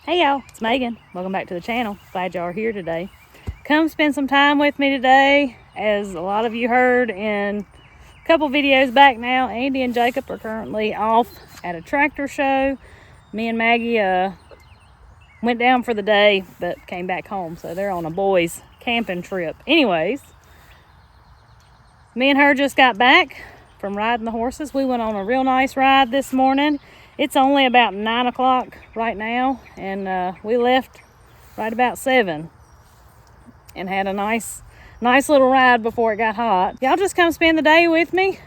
Hey y'all, it's Megan. Welcome back to the channel. Glad y'all are here today. Come spend some time with me today. As a lot of you heard in a couple videos back now, Andy and Jacob are currently off at a tractor show. Me and Maggie went down for the day but came back home, so they're on a boys camping trip. Anyways, me and her just got back from riding the horses. We went on a real nice ride this morning. It's only about 9 o'clock right now, and we left right about 7 and had a nice little ride before it got hot. Y'all just come spend the day with me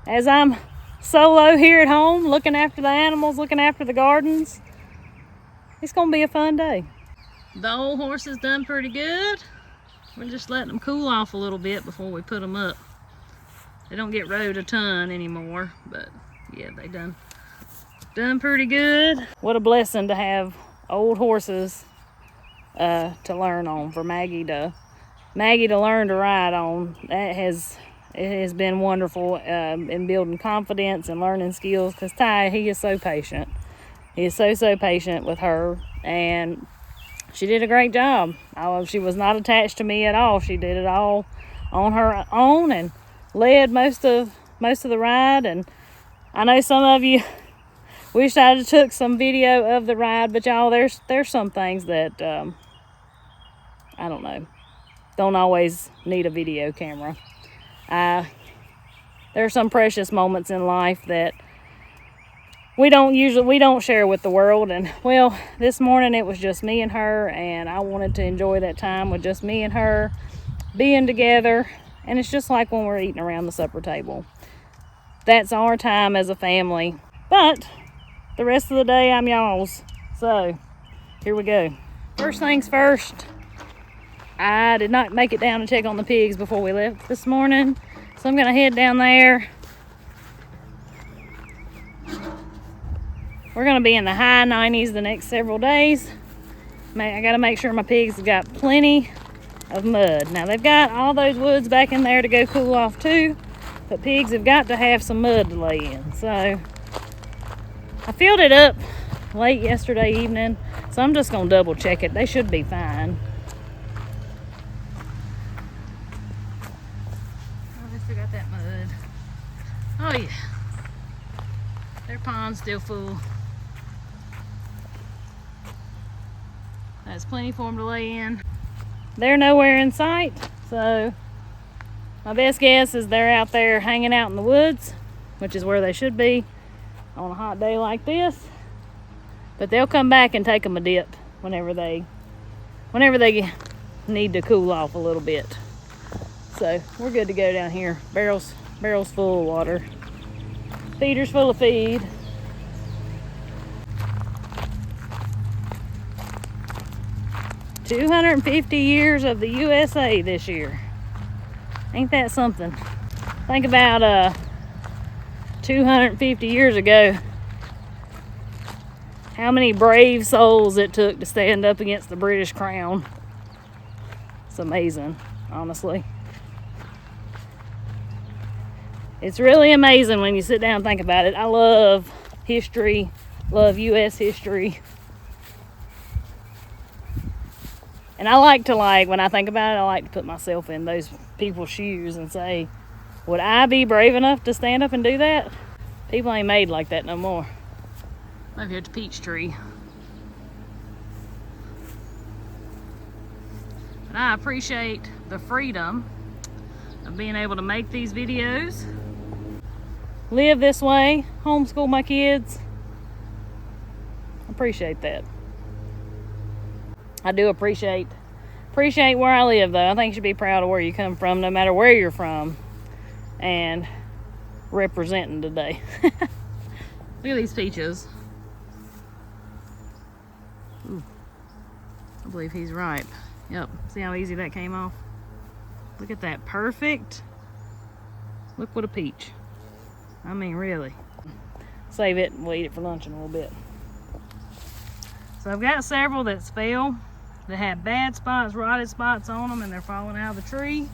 as I'm solo here at home, looking after the animals, looking after the gardens. It's gonna be a fun day. The old horses done pretty good. We're just letting them cool off a little bit before we put them up. They don't get rode a ton anymore, but yeah, they done pretty good. What a blessing to have old horses to learn on, for Maggie to learn to ride on. It has been wonderful in building confidence and learning skills, because Ty, he is so patient. He is so patient with her, and she did a great job. She was not attached to me at all. She did it all on her own and led most of the ride. And I know some of you wish I had took some video of the ride, but y'all, there's some things that I don't know, don't always need a video camera. There are some precious moments in life that we don't share with the world. And well, this morning it was just me and her, and I wanted to enjoy that time with just me and her being together. And it's just like when we're eating around the supper table. That's our time as a family. But the rest of the day, I'm y'all's. So, here we go. First things first, I did not make it down to check on the pigs before we left this morning. So I'm gonna head down there. We're gonna be in the high 90s the next several days. I gotta make sure my pigs have got plenty of mud. Now they've got all those woods back in there to go cool off too, but pigs have got to have some mud to lay in. So I filled it up late yesterday evening, so I'm just gonna double check it. They should be fine. Oh, they still got that mud. Oh yeah, their pond's still full. There's plenty for them to lay in. They're nowhere in sight, so my best guess is they're out there hanging out in the woods, which is where they should be on a hot day like this. But they'll come back and take them a dip whenever they need to cool off a little bit. So we're good to go down here. Barrels full of water, feeders full of feed. $250 years of the USA this year. Ain't that something? Think about 250 years ago, how many brave souls it took to stand up against the British crown. It's amazing, honestly. It's really amazing when you sit down and think about it. I love history, love US history. And I like to, when I think about it, I like to put myself in those people's shoes and say, would I be brave enough to stand up and do that? People ain't made like that no more. Over here at the peach tree. But I appreciate the freedom of being able to make these videos, live this way, homeschool my kids. I appreciate that. I do appreciate where I live, though. I think you should be proud of where you come from, no matter where you're from, and representing today. Look at these peaches. Ooh, I believe he's ripe. Yep, see how easy that came off? Look at that, perfect. Look what a peach. I mean, really. Save it and we'll eat it for lunch in a little bit. So I've got several that's fell, that have bad spots, rotted spots on them, and they're falling out of the tree.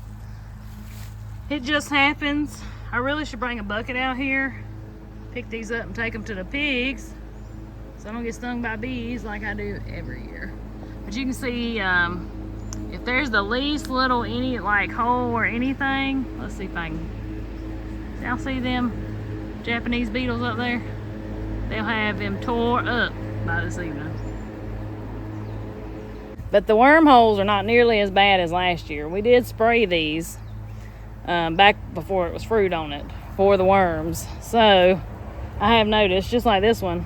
It just happens. I really should bring a bucket out here, pick these up and take them to the pigs so I don't get stung by bees like I do every year. But you can see if there's the least little any like hole or anything, let's see if I can, y'all see them Japanese beetles up there? They'll have them tore up by this evening. But the wormholes are not nearly as bad as last year. We did spray these back before it was fruit on it for the worms. So I have noticed, just like this one,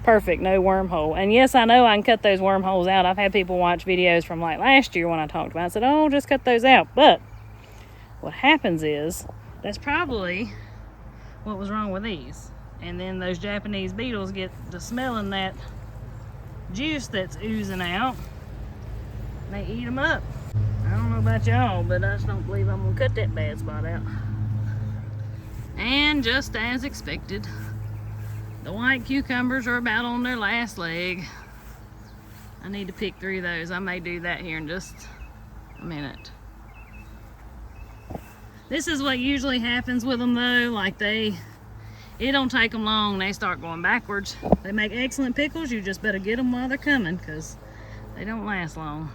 perfect, no wormhole. And yes, I know I can cut those wormholes out. I've had people watch videos from like last year when I talked about it. I said, oh, just cut those out. But what happens is, that's probably what was wrong with these. And then those Japanese beetles get to smelling that juice that's oozing out. And they eat them up. I don't know about y'all, but I just don't believe I'm gonna cut that bad spot out. And just as expected, the white cucumbers are about on their last leg. I need to pick through those. I may do that here in just a minute. This is what usually happens with them though. Like it don't take them long. They start going backwards. They make excellent pickles. You just better get them while they're coming because they don't last long.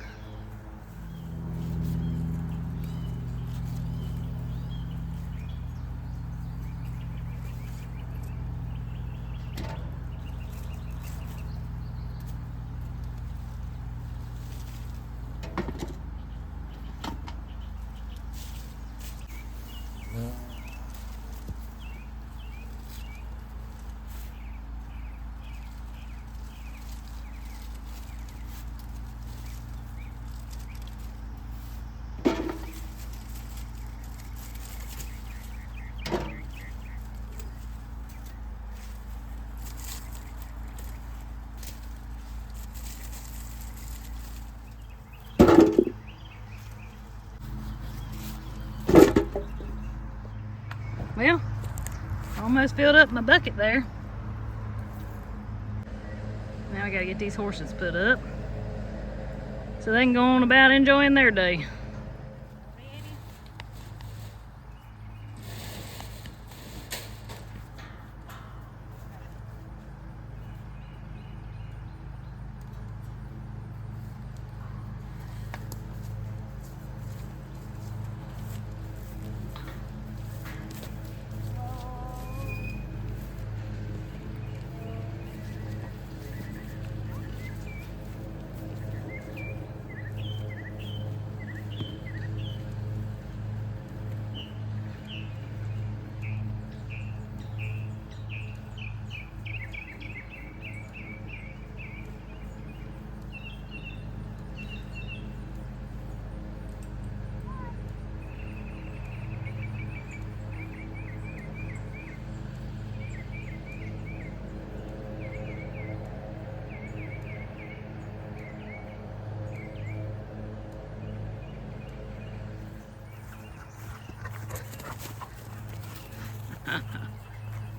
Well, almost filled up my bucket there. Now I gotta get these horses put up so they can go on about enjoying their day.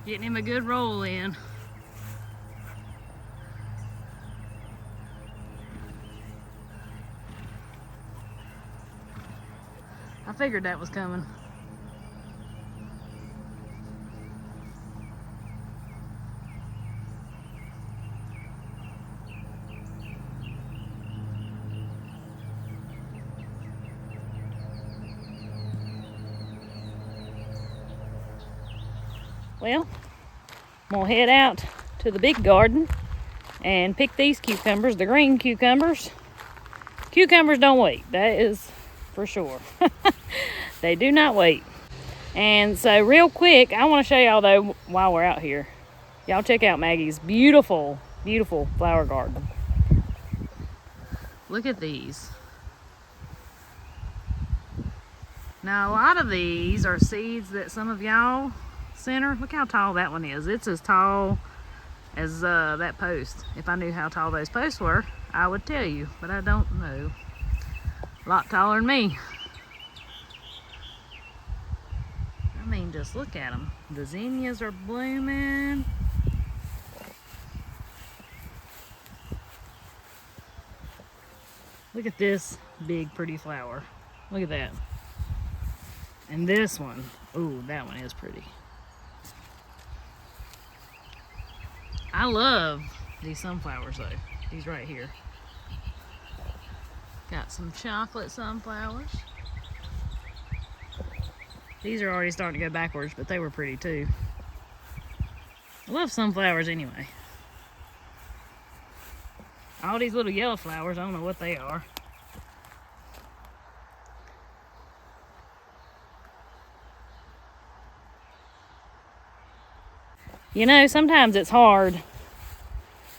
Getting him a good roll in. I figured that was coming. Well, I'm gonna head out to the big garden and pick these cucumbers, the green cucumbers. Cucumbers don't wait, that is for sure. They do not wait. And so real quick, I want to show y'all though while we're out here. Y'all check out Maggie's beautiful, beautiful flower garden. Look at these. Now a lot of these are seeds that some of y'all sent her. Look how tall that one is. It's as tall as that post. If I knew how tall those posts were, I would tell you, but I don't know. A lot taller than me. I mean, just look at them. The zinnias are blooming. Look at this big pretty flower. Look at that. And this one, ooh, that one is pretty. I love these sunflowers though. These right here. Got some chocolate sunflowers. These are already starting to go backwards, but they were pretty too. I love sunflowers anyway. All these little yellow flowers, I don't know what they are. You know, sometimes it's hard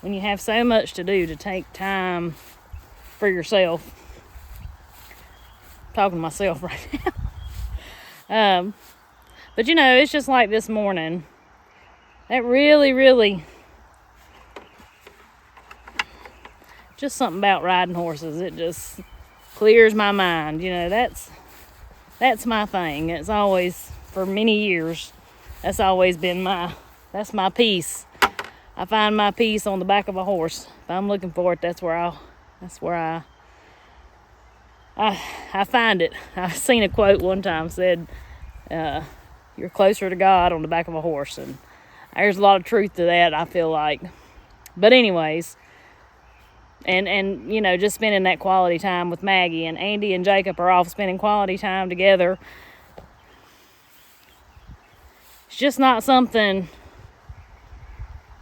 when you have so much to do to take time for yourself. I'm talking to myself right now. But you know, it's just like this morning. That really, just something about riding horses. It just clears my mind. You know, that's my thing. It's always, for many years, that's always been that's my peace. I find my peace on the back of a horse. If I'm looking for it, that's where I find it. I've seen a quote one time said, you're closer to God on the back of a horse, and there's a lot of truth to that, I feel like. But anyways, and you know, just spending that quality time with Maggie, and Andy and Jacob are off spending quality time together. It's just not something,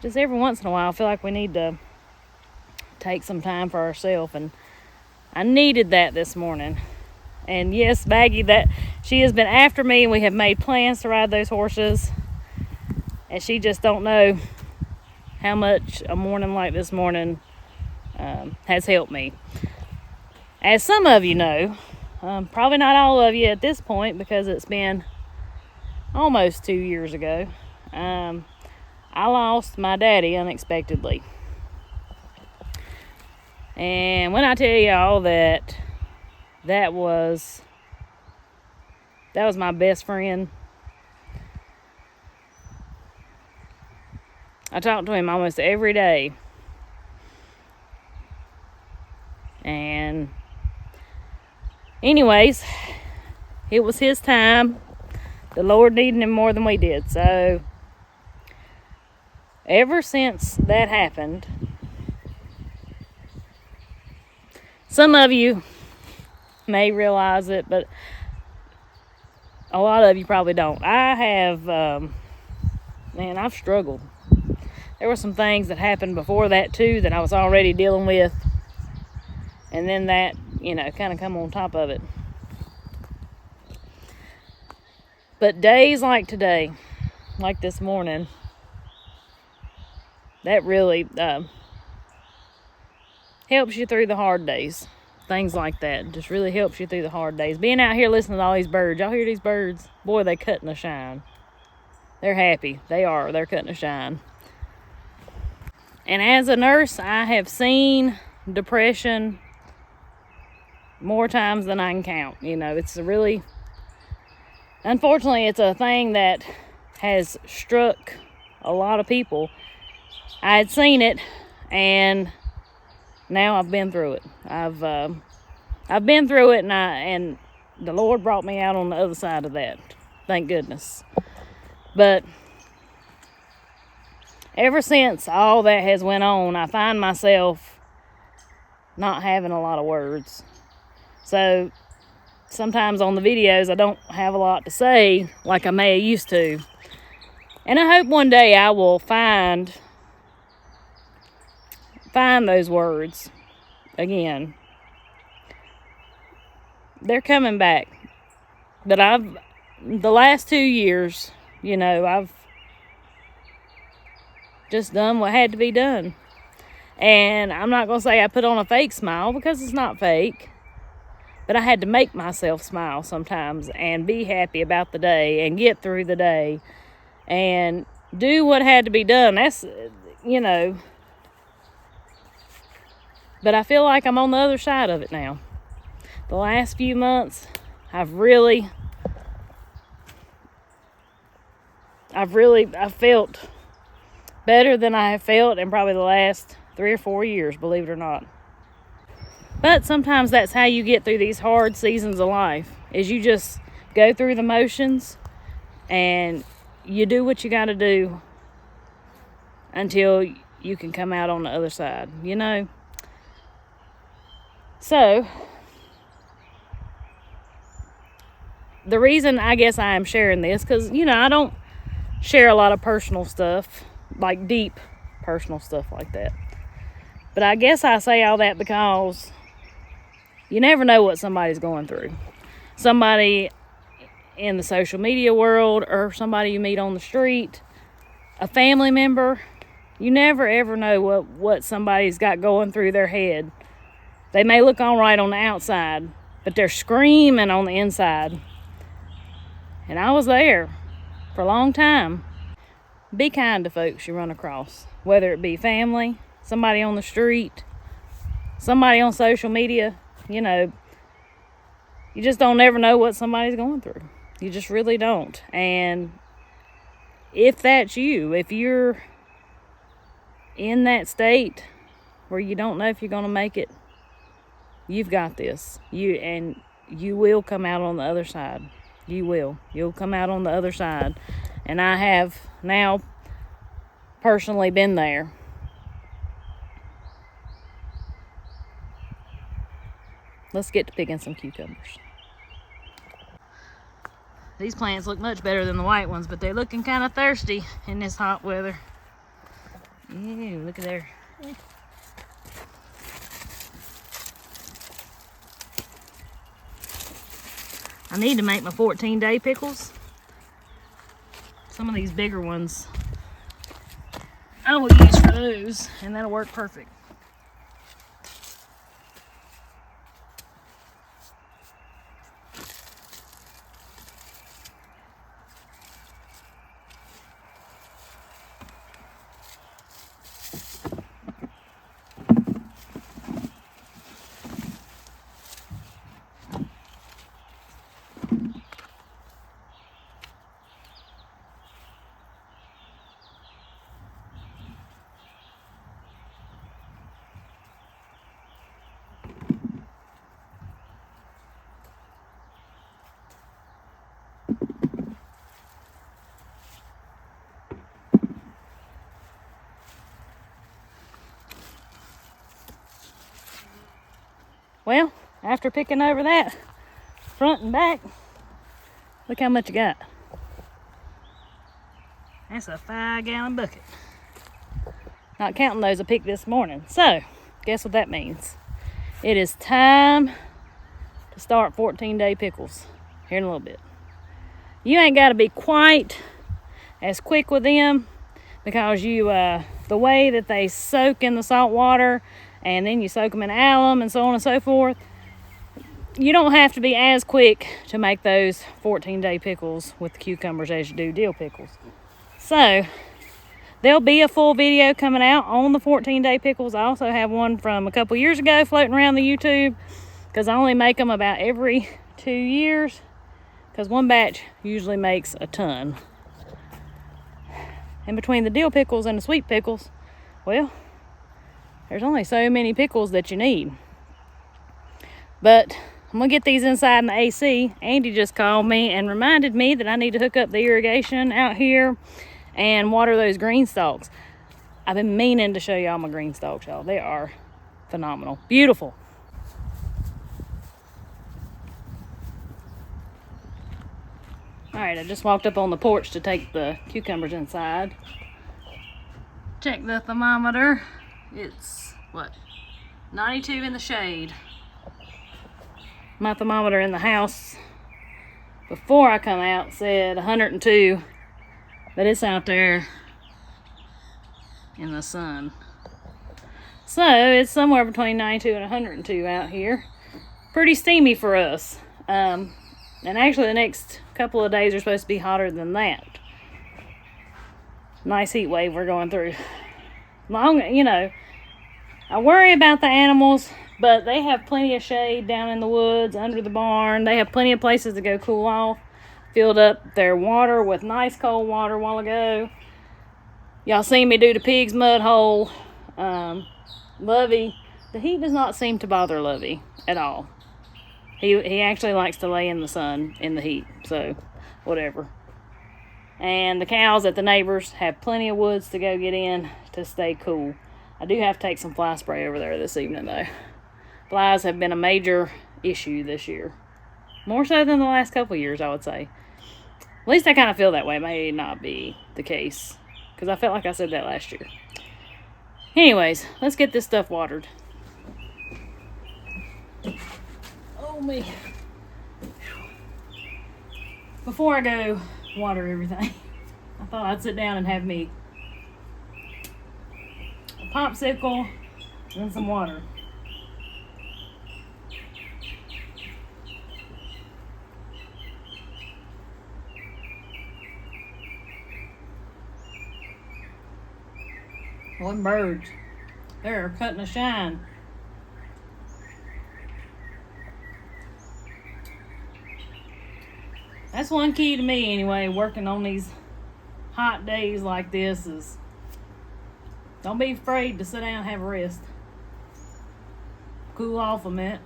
just every once in a while I feel like we need to take some time for ourselves, and I needed that this morning. And yes, Maggie, that she has been after me, and we have made plans to ride those horses, and she just don't know how much a morning like this morning has helped me. As some of you know, probably not all of you at this point, because it's been almost 2 years ago, I lost my daddy unexpectedly. And when I tell y'all that was my best friend, I talk to him almost every day. And anyways, it was his time. The Lord needed him more than we did. So ever since that happened, some of you may realize it, but a lot of you probably don't. I have, I've struggled. There were some things that happened before that too that I was already dealing with. And then that, you know, kind of come on top of it. But days like today, like this morning, that really helps you through the hard days. Things like that just really helps you through the hard days. Being out here listening to all these birds. Y'all hear these birds? Boy, they cutting a shine. They're happy. They are. They're cutting a shine. And as a nurse, I have seen depression more times than I can count. You know, it's unfortunately, it's a thing that has struck a lot of people. I had seen it, and now I've been through it. I've been through it, and the Lord brought me out on the other side of that. Thank goodness. But ever since all that has went on, I find myself not having a lot of words. So sometimes on the videos, I don't have a lot to say like I may have used to. And I hope one day I will find those words again. They're coming back. But the last 2 years, you know, I've just done what had to be done. And I'm not going to say I put on a fake smile, because it's not fake. But I had to make myself smile sometimes and be happy about the day and get through the day and do what had to be done. That's, you know, but I feel like I'm on the other side of it now. The last few months, I've felt better than I have felt in probably the last 3 or 4 years, believe it or not. But sometimes that's how you get through these hard seasons of life, is you just go through the motions and you do what you got to do until you can come out on the other side, you know? So, the reason I guess I am sharing this, because, you know, I don't share a lot of personal stuff, like deep personal stuff like that. But I guess I say all that because you never know what somebody's going through. Somebody in the social media world, or somebody you meet on the street, a family member. You never ever know what somebody's got going through their head. They may look all right on the outside, but they're screaming on the inside. And I was there for a long time. Be kind to folks you run across, whether it be family, somebody on the street, somebody on social media. You know, you just don't ever know what somebody's going through. You just really don't. And if that's you, if you're in that state where you don't know if you're going to make it, you've got this. You will come out on the other side. You will. You'll come out on the other side. And I have now personally been there. Let's get to picking some cucumbers. These plants look much better than the white ones, but they're looking kind of thirsty in this hot weather. Ew, look at there. I need to make my 14-day pickles. Some of these bigger ones I will use for those, and that'll work perfect. Well, after picking over that front and back, look how much you got. That's a 5-gallon bucket. Not counting those I picked this morning. So, guess what that means? It is time to start 14-day pickles here in a little bit. You ain't got to be quite as quick with them because the way that they soak in the salt water, and then you soak them in alum and so on and so forth, you don't have to be as quick to make those 14-day pickles with the cucumbers as you do dill pickles. So, there'll be a full video coming out on the 14-day pickles. I also have one from a couple years ago floating around the YouTube, because I only make them about every 2 years, because one batch usually makes a ton. And between the dill pickles and the sweet pickles, well, there's only so many pickles that you need. But I'm going to get these inside in the AC. Andy just called me and reminded me that I need to hook up the irrigation out here and water those green stalks. I've been meaning to show y'all my green stalks, y'all. They are phenomenal. Beautiful. Alright, I just walked up on the porch to take the cucumbers inside. Check the thermometer. It's, what, 92 in the shade. My thermometer in the house before I come out said 102, but it's out there in the sun. So it's somewhere between 92 and 102 out here. Pretty steamy for us. And actually the next couple of days are supposed to be hotter than that. Nice heat wave we're going through. I worry about the animals, but they have plenty of shade down in the woods, under the barn. They have plenty of places to go cool off. Filled up their water with nice cold water a while ago. Y'all seen me do the pig's mud hole. Lovey, the heat does not seem to bother Lovey at all. He actually likes to lay in the sun in the heat, so whatever. And the cows at the neighbors have plenty of woods to go get in to stay cool. I do have to take some fly spray over there this evening though. Flies have been a major issue this year. More so than the last couple of years, I would say. At least I kind of feel that way. It may not be the case, because I felt like I said that last year. Anyways, let's get this stuff watered. Oh me. Before I go water everything, I thought I'd sit down and have me a popsicle and some water. One birds. They're cutting a shine. That's one key to me anyway, working on these hot days like this is don't be afraid to sit down and have a rest. Cool off a minute.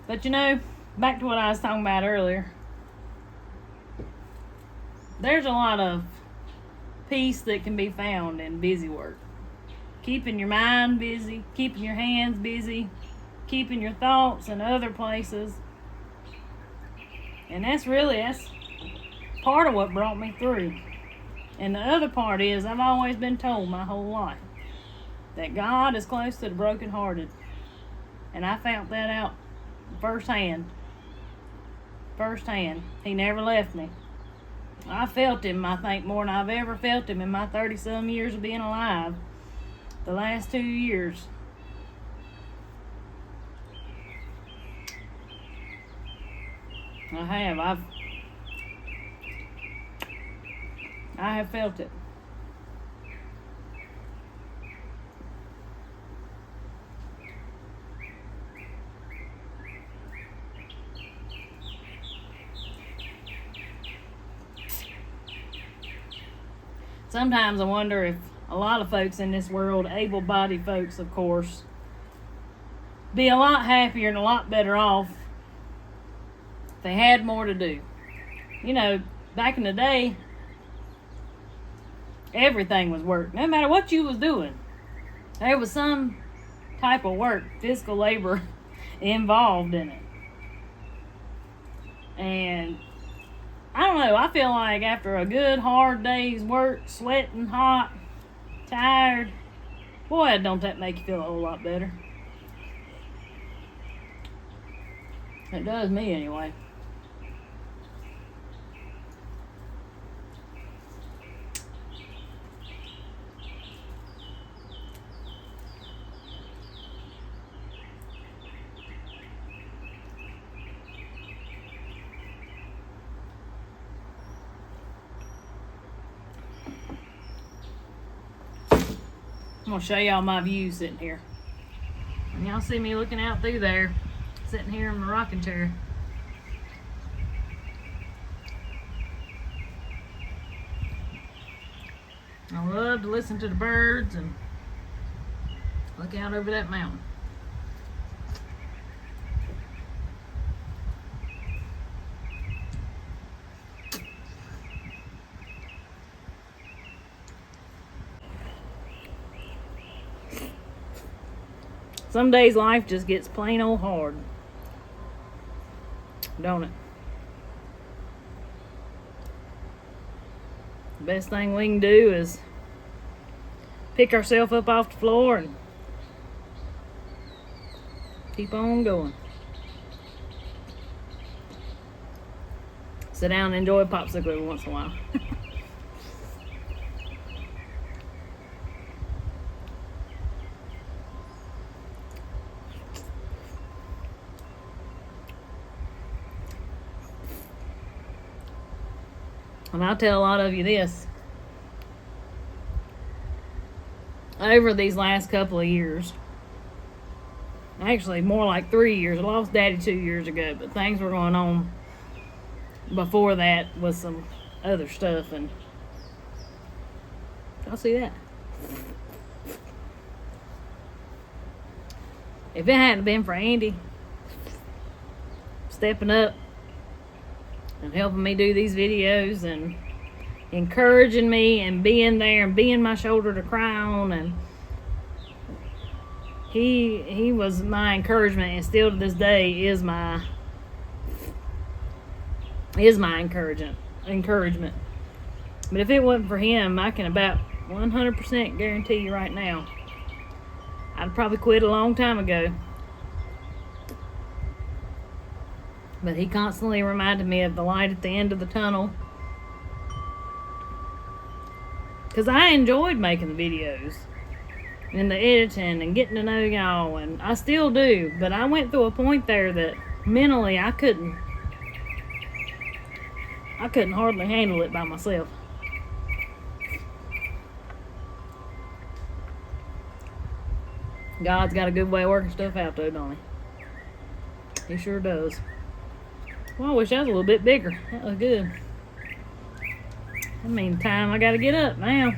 But you know, back to what I was talking about earlier. There's a lot of peace that can be found in busy work. Keeping your mind busy, keeping your hands busy, keeping your thoughts in other places. And that's part of what brought me through. And the other part is I've always been told my whole life that God is close to the brokenhearted. And I found that out firsthand. He never left me. I felt him, I think, more than I've ever felt him in my 30-some years of being alive. The last 2 years. I have felt it. Sometimes I wonder if a lot of folks in this world, able-bodied folks, of course, be a lot happier and a lot better off if they had more to do. You know, back in the day, everything was work. No matter what you was doing, there was some type of work, physical labor, involved in it. And I don't know, I feel like after a good hard day's work, sweating hot, tired, boy, don't that make you feel a whole lot better. It does me anyway. I'm gonna show y'all my view sitting here. And y'all see me looking out through there, sitting here in the rocking chair. I love to listen to the birds and look out over that mountain. Some days life just gets plain old hard, don't it? The best thing we can do is pick ourselves up off the floor and keep on going. Sit down and enjoy a popsicle every once in a while. And I'll tell a lot of you this. Over these last couple of years, actually more like 3 years, I lost Daddy 2 years ago, but things were going on before that with some other stuff. And Y'all see that? If it hadn't been for Andy stepping up and helping me do these videos and encouraging me and being there and being my shoulder to cry on, and he was my encouragement, and still to this day is my encouragement. But if it wasn't for him, I can about 100% guarantee you right now, I'd probably quit a long time ago. But he constantly reminded me of the light at the end of the tunnel. Because I enjoyed making the videos and the editing and getting to know y'all, and I still do. But I went through a point there that mentally I couldn't hardly handle it by myself. God's got a good way of working stuff out though, don't he? He sure does. Well, I wish I was a little bit bigger. That was good. I mean, time I gotta get up now.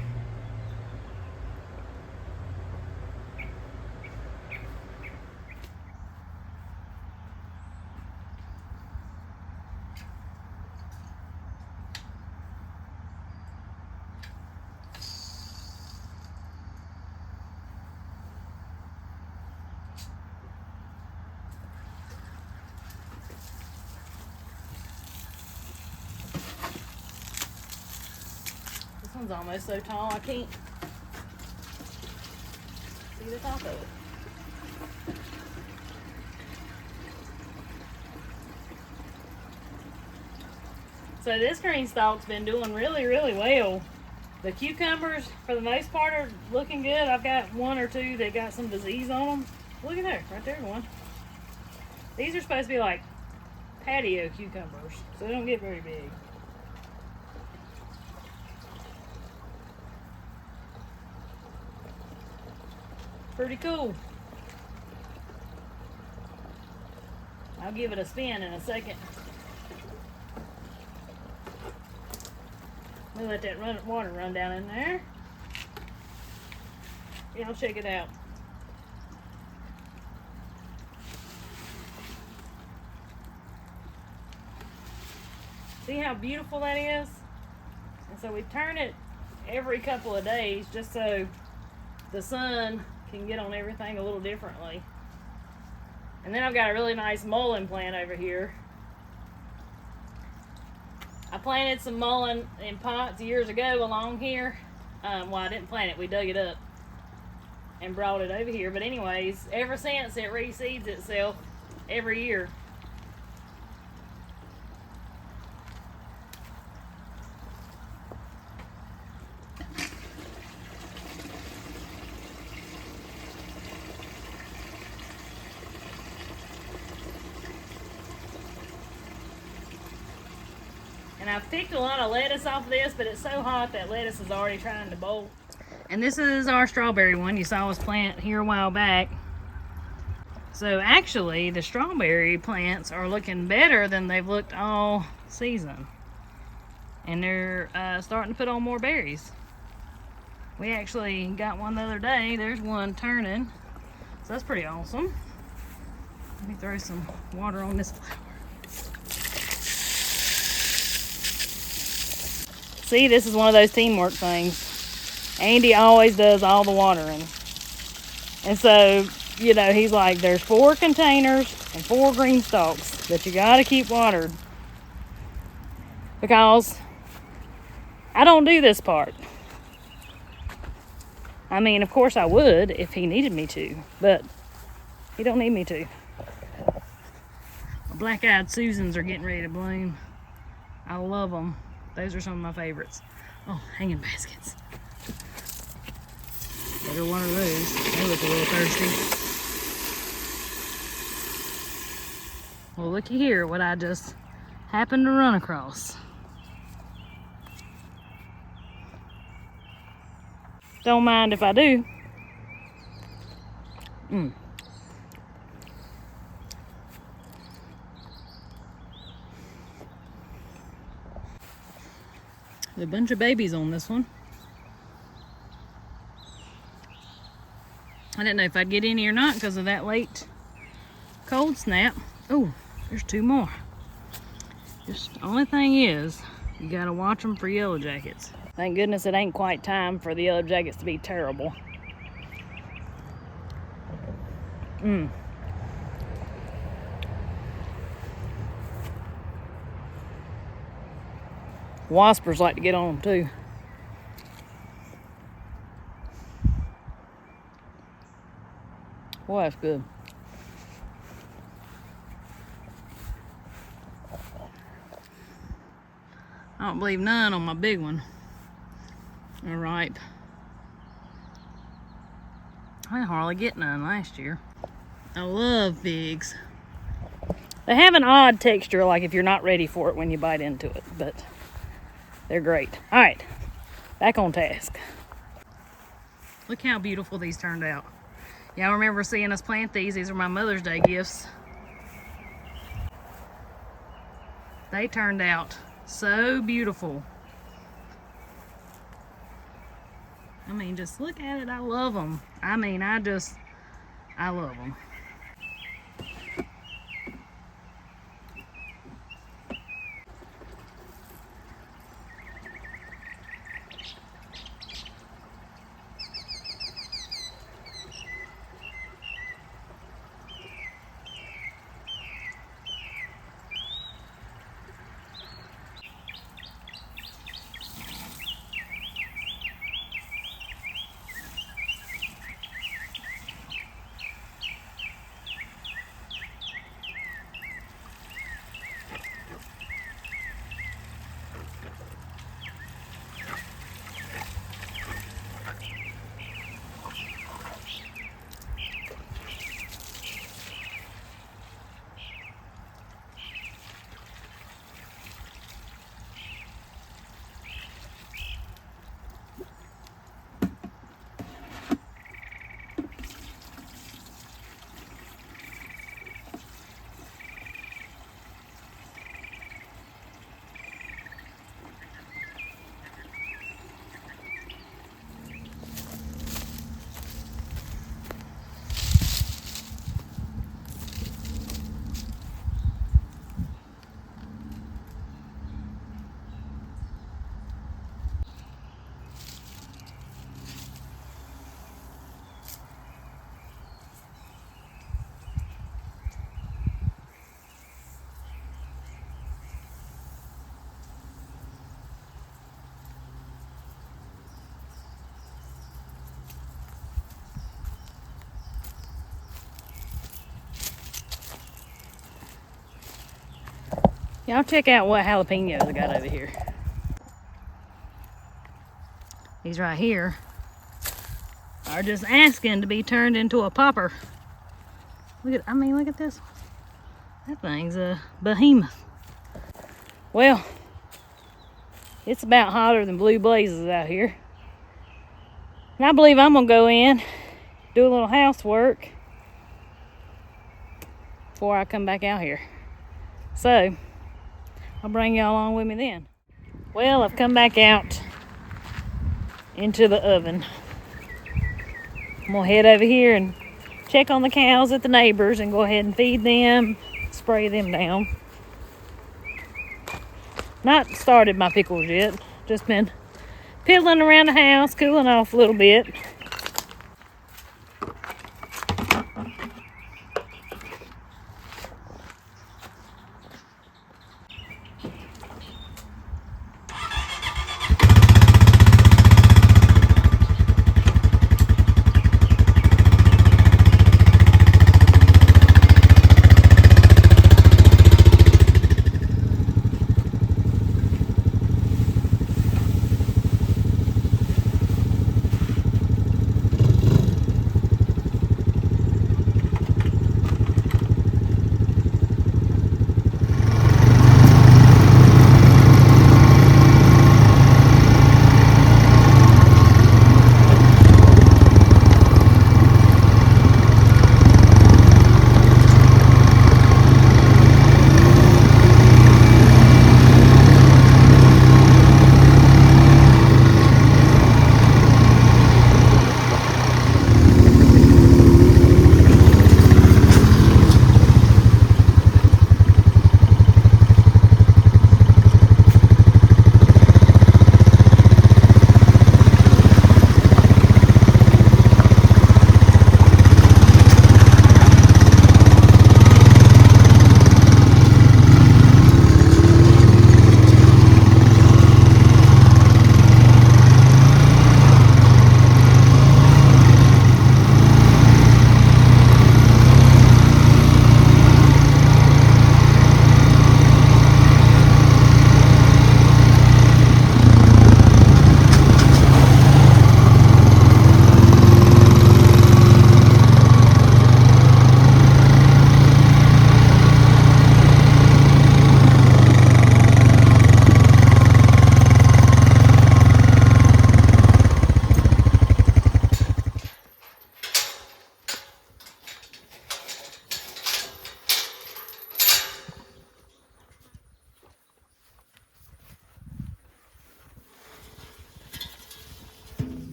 This one's almost so tall I can't see the top of it. So this green stalk's been doing really, really well. The cucumbers, for the most part, are looking good. I've got one or two that got some disease on them. Look at there, right there, one. These are supposed to be like patio cucumbers, so they don't get very big. Pretty cool. I'll give it a spin in a second. We'll let that water run down in there. Y'all check it out. See how beautiful that is? And so we turn it every couple of days just so the sun can get on everything a little differently. And then I've got a really nice mullein plant over here. I planted some mullein in pots years ago along here. Well, I didn't plant it, we dug it up and brought it over here. But anyways, ever since, it reseeds itself every year. And I've picked a lot of lettuce off of this, but it's so hot that lettuce is already trying to bolt. And this is our strawberry one you saw us plant here a while back. So actually, the strawberry plants are looking better than they've looked all season. And they're starting to put on more berries. We actually got one the other day. There's one turning. So that's pretty awesome. Let me throw some water on this flower. See, this is one of those teamwork things. Andy always does all the watering. And so, you know, he's like, there's 4 containers and 4 green stalks that you gotta keep watered. Because I don't do this part. I mean, of course I would if he needed me to, but he don't need me to. Black-eyed Susans are getting ready to bloom. I love them. Those are some of my favorites. Oh, hanging baskets. Better one of those. They look a little thirsty. Well, looky here what I just happened to run across. Don't mind if I do. A bunch of babies on this one. I didn't know if I'd get any or not because of that late cold snap. Oh, there's 2 more. Just the only thing is, you gotta watch them for yellow jackets. Thank goodness it ain't quite time for the yellow jackets to be terrible. Waspers like to get on them too. Boy, that's good. I don't believe none on my big one. All right. I didn't hardly get none last year. I love bigs. They have an odd texture, like if you're not ready for it when you bite into it, but they're great. All right, back on task. Look how beautiful these turned out. Y'all remember seeing us plant these? These are my Mother's Day gifts. They turned out so beautiful. I mean, just look at it. I love them. I mean, I love them. Y'all check out what jalapenos I got over here. These right here are just asking to be turned into a popper. Look at, look at this one. That thing's a behemoth. Well, it's about hotter than blue blazes out here. And I believe I'm gonna go in, do a little housework before I come back out here. So, I'll bring y'all along with me then. Well, I've come back out into the oven. I'm gonna head over here and check on the cows at the neighbors and go ahead and feed them, spray them down. Not started my pickles yet, just been piddling around the house, cooling off a little bit.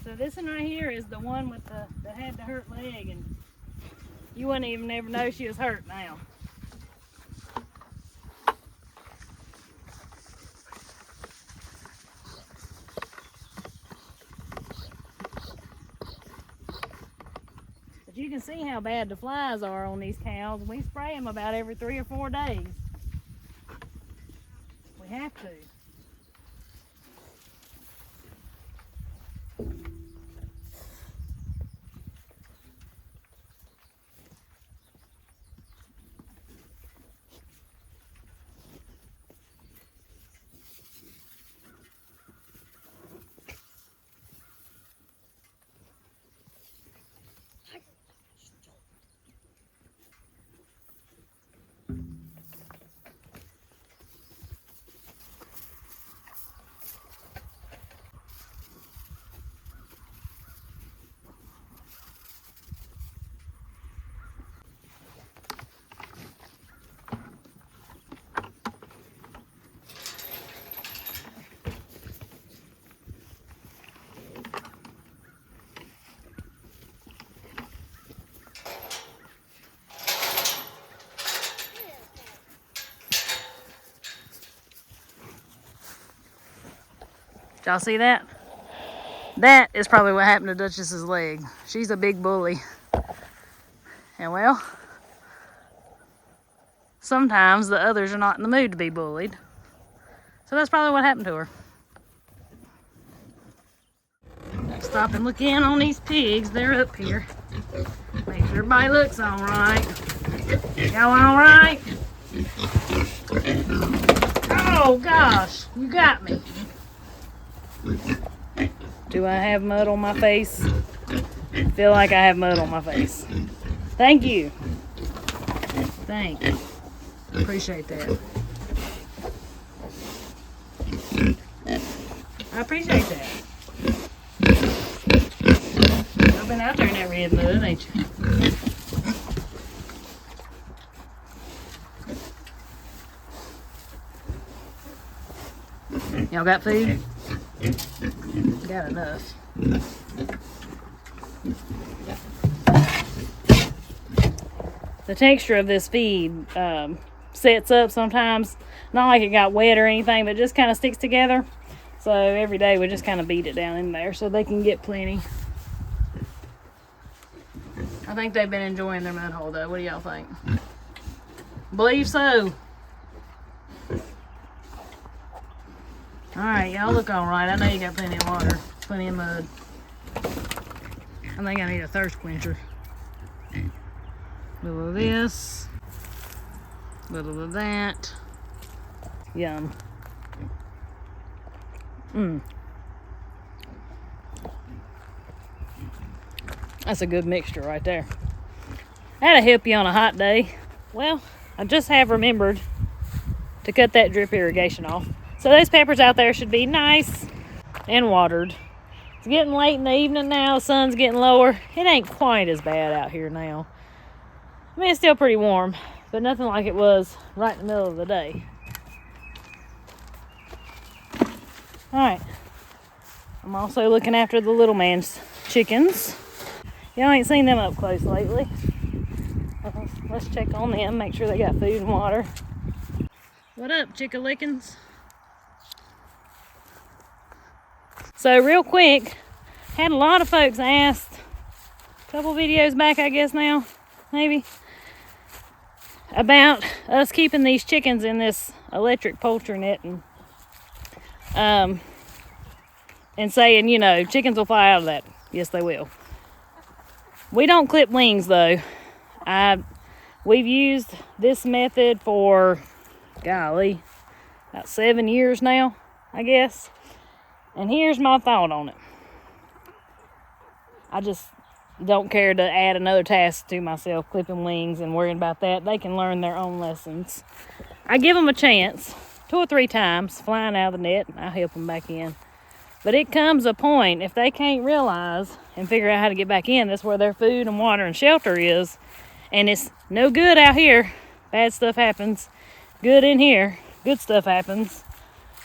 So this one right here is the one with that had the hurt leg, and you wouldn't even ever know she was hurt now. But you can see how bad the flies are on these cows. We spray them about every 3 or 4 days. We have to. Did y'all see that? That is probably what happened to Duchess's leg. She's a big bully. And well, sometimes the others are not in the mood to be bullied. So that's probably what happened to her. Stop and look in on these pigs. They're up here. Make sure everybody looks all right. Y'all all right? Oh gosh, you got me. Do I have mud on my face? I feel like I have mud on my face. Thank you. Thank you. Appreciate that. I appreciate that. I've been out there in that red mud, ain't you? Y'all got food? Got enough. The texture of this feed sets up sometimes, not like it got wet or anything, but just kind of sticks together. So every day we just kind of beat it down in there so they can get plenty. I think they've been enjoying their mud hole though. What do y'all think? Believe so. Alright, y'all look alright. I know you got plenty of water, plenty of mud. I think I need a thirst quencher. A little of this, a little of that. Yum. That's a good mixture right there. That'll help you on a hot day. Well, I just have remembered to cut that drip irrigation off. So those peppers out there should be nice and watered. It's getting late in the evening now. The sun's getting lower. It ain't quite as bad out here now. I mean, it's still pretty warm, but nothing like it was right in the middle of the day. All right. I'm also looking after the little man's chickens. Y'all ain't seen them up close lately. Let's check on them, make sure they got food and water. What up, chickalickins? So real quick, had a lot of folks asked a couple videos back, I guess now, maybe, about us keeping these chickens in this electric poultry netting. And saying, you know, chickens will fly out of that. Yes, they will. We don't clip wings though. We've used this method for, golly, about 7 years now, I guess. And here's my thought on it. I just don't care to add another task to myself, clipping wings and worrying about that. They can learn their own lessons. I give them a chance 2 or 3 times flying out of the net, and I help them back in. But it comes a point, if they can't realize and figure out how to get back in, that's where their food and water and shelter is. And it's no good out here. Bad stuff happens. Good in here. Good stuff happens.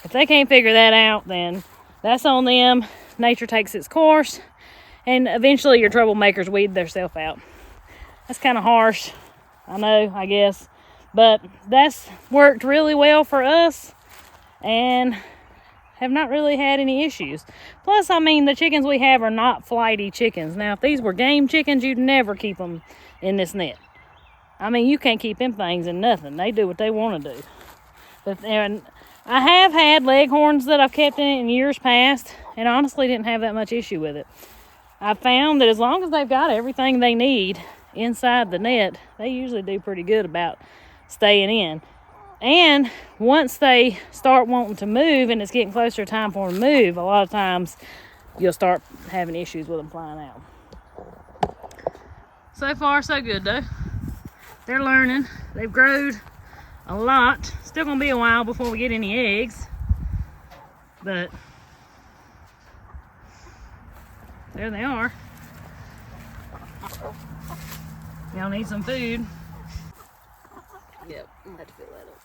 If they can't figure that out, then that's on them. nature takes its course, and eventually your troublemakers weed themselves out. That's kind of harsh, I know, I guess, but that's worked really well for us and have not really had any issues. Plus, I mean, the chickens we have are not flighty chickens. Now, if these were game chickens, you'd never keep them in this net. I mean, you can't keep them things in nothing. They do what they want to do. But and I have had leghorns that I've kept in years past, and honestly didn't have that much issue with it. I found that as long as they've got everything they need inside the net, they usually do pretty good about staying in. And once they start wanting to move and it's getting closer to time for them to move, a lot of times you'll start having issues with them flying out. So far, so good though. They're learning. They've growed a lot. Still gonna be a while before we get any eggs, but there they are. Y'all need some food. Yep, I'm gonna have to fill that up.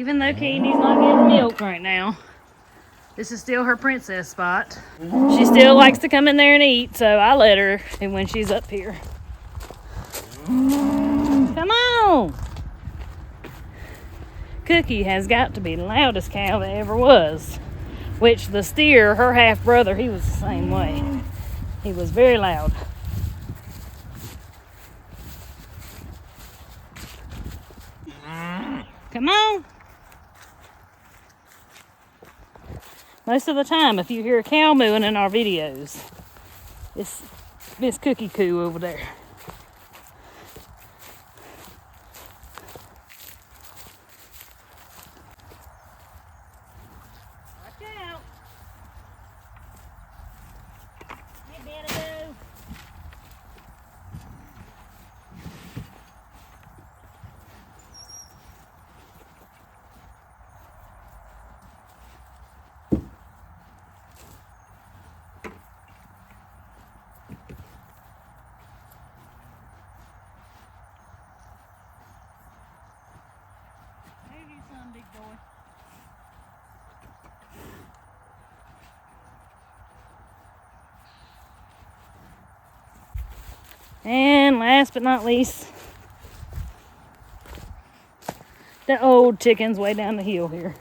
Even though Candy's not getting milk right now, this is still her princess spot. She still likes to come in there and eat, so I let her and when she's up here. Come on! Cookie has got to be the loudest cow that ever was. Which the steer, her half brother, he was the same way. He was very loud. Come on! Most of the time, if you hear a cow mooing in our videos, it's Miss Cookie Coo over there. Watch out! Hey, Benadoo. Big boy. And last but not least, the old chickens way down the hill here.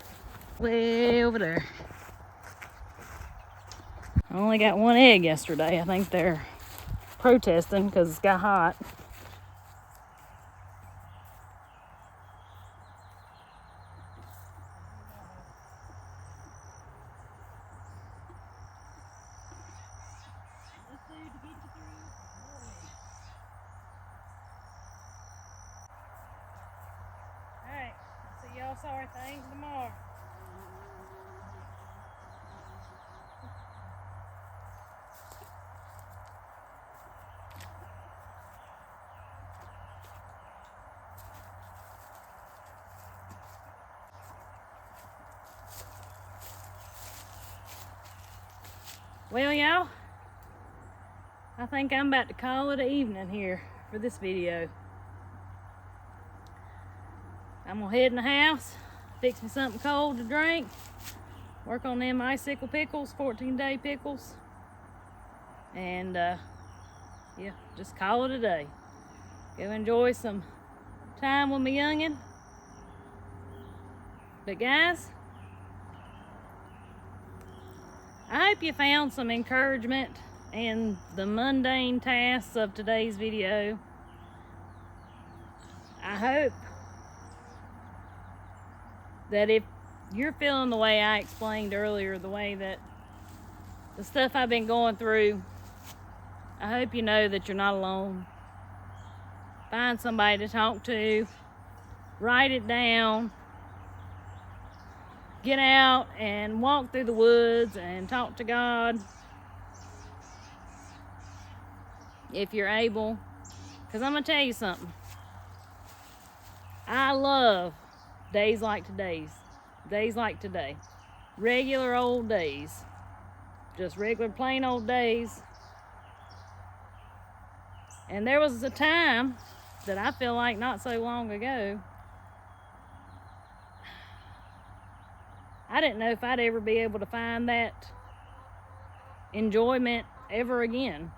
Way over there. I only got one egg yesterday. I think they're protesting because it's got hot. Alright, see y'all sorry things tomorrow. Well, y'all, I think I'm about to call it an evening here for this video. I'm gonna head in the house, fix me something cold to drink, work on them icicle pickles, 14-day pickles, and yeah, just call it a day. Go enjoy some time with my youngin'. But guys, I hope you found some encouragement in the mundane tasks of today's video. I hope that if you're feeling the way I explained earlier, the way that the stuff I've been going through, I hope you know that you're not alone. Find somebody to talk to, write it down, get out and walk through the woods and talk to God if you're able. Because I'm going to tell you something. I love days like today's. Days like today. Regular old days. Just regular plain old days. And there was a time that I feel like not so long ago, I didn't know if I'd ever be able to find that enjoyment ever again.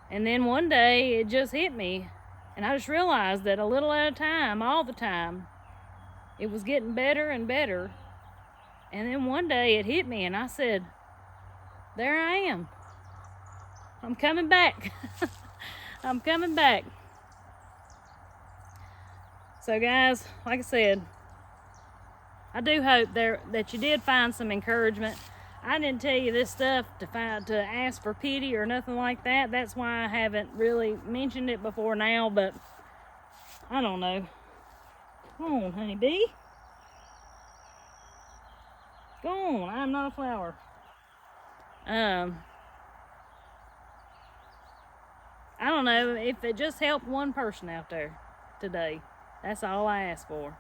And then one day it just hit me, and I just realized that a little at a time, all the time, it was getting better and better. And then one day it hit me and I said, there I am. I'm coming back. I'm coming back. So guys, like I said, I do hope that you did find some encouragement. I didn't tell you this stuff to ask for pity or nothing like that. That's why I haven't really mentioned it before now, but I don't know. Come on, honeybee. Go on, I'm not a flower. I don't know if it just helped one person out there today. That's all I ask for.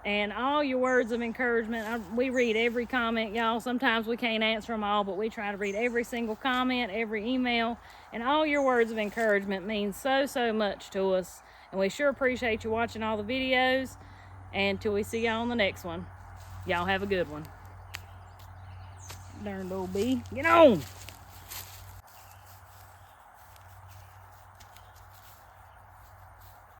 And all your words of encouragement, we read every comment, y'all. Sometimes we can't answer them all, but we try to read every single comment, every email. And all your words of encouragement mean so, so much to us. And we sure appreciate you watching all the videos. And till we see y'all on the next one, y'all have a good one. Darn old bee. Get on!